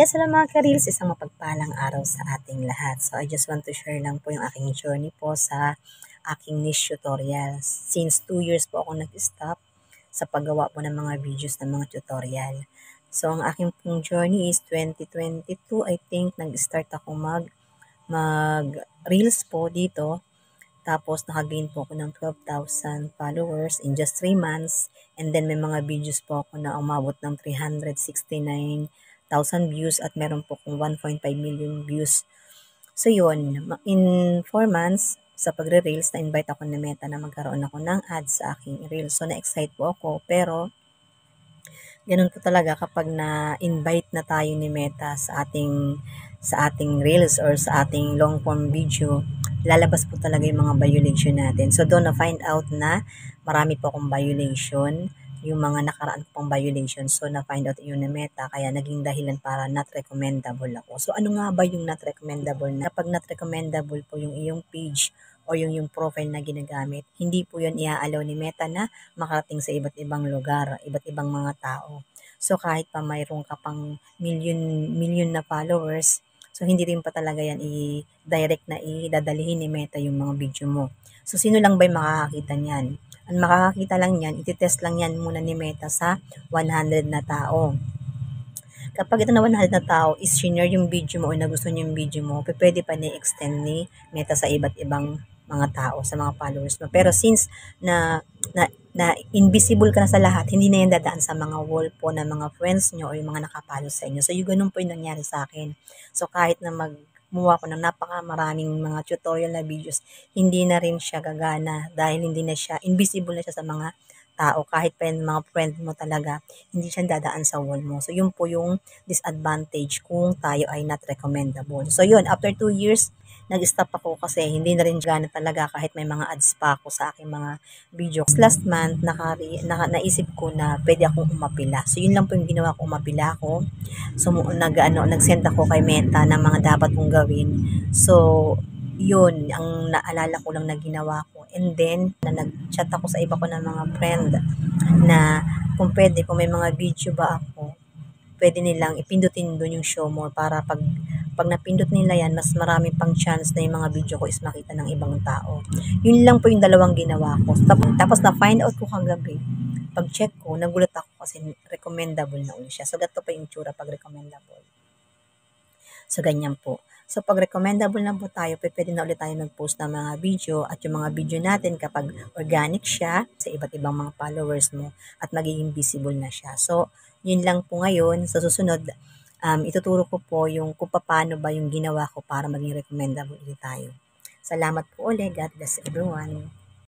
Yes, hello mga ka-reels, isang mapagpalang araw sa ating lahat. So I just want to share lang po yung aking journey po sa aking niche tutorial. Since 2 years po ako nag-stop sa paggawa po ng mga videos ng mga tutorial. So ang aking pong journey is 2022, I think nag-start ako mag reels po dito. Tapos nakagain po ako ng 12,000 followers in just 3 months. And then may mga videos po ako na umabot ng 369,000 views at meron po akong 1.5 million views. So yun, in 4 months sa pagre-reels, na-invite ako ni Meta na magkaroon ako ng ads sa aking reels. So na-excite po ako, pero ganun po talaga kapag na-invite na tayo ni Meta sa ating reels or sa ating long form video, lalabas po talaga yung mga violation natin. So doon na find out na marami po akong violation, yung mga nakaraan pong violation. So na find out yun na Meta, kaya naging dahilan para not recommendable ako. So ano nga ba yung not recommendable na? Kapag not recommendable po yung iyong page o yung profile na ginagamit, hindi po yun i-allow ni Meta na makarating sa iba't ibang lugar, iba't ibang mga tao. So kahit pa mayroon ka pang million na followers, so hindi rin pa talaga yan i-direct na idadalihin ni Meta yung mga video mo. So sino lang ba yung makakakita niyan? Ang makakakita lang yan, ititest lang yan muna ni Meta sa 100 na tao. Kapag ito na 100 na tao is share yung video mo o nagustuhan yung video mo, pwede pa ni-extend ni Meta sa iba't ibang mga tao, sa mga followers mo. Pero since na invisible ka na sa lahat, hindi na yan dadaan sa mga wall po ng mga friends nyo o yung mga nakapalo sa inyo. So yung ganun po yung nangyari sa akin. So kahit na gumawa ko ng napakamaraming mga tutorial na videos, hindi na rin siya gagana dahil hindi na siya, invisible na siya sa mga tao. Kahit pa yung mga friend mo talaga, hindi siya dadaan sa wall mo. So yun po yung disadvantage kung tayo ay not recommendable. So yun, after 2 years, nag-stop ako kasi hindi na rin gana talaga kahit may mga ads pa ako sa aking mga video. Last month, naisip ko na pwede akong umapila. So yun lang po yung ginawa ko, umapila ako. So nag-send ako kay Meta ng mga dapat kong gawin. So yun, ang naalala ko lang na ginawa ko. And then, nag-chat ako sa iba ko ng mga friend na kung pwede, kung may mga video ba ako, pwede nilang ipindutin doon yung show more para pag napindot nila yan, mas marami pang chance na yung mga video ko is makita ng ibang tao. Yun lang po yung dalawang ginawa ko. Tapos na-find out ko kagabi. Pag-check ko, nagulat ako kasi recommendable na ulit siya. So, gato pa yung tsura pag recommendable. So, ganyan po. So, pag recommendable na po tayo, pwede na ulit tayo mag-post ng mga video at yung mga video natin kapag organic siya sa iba't ibang mga followers mo at magiging visible na siya. So, yun lang po ngayon. Sa susunod, ituturo ko po yung kung paano ba yung ginawa ko para maging recommendable ulit tayo. Salamat po ulit. God bless everyone.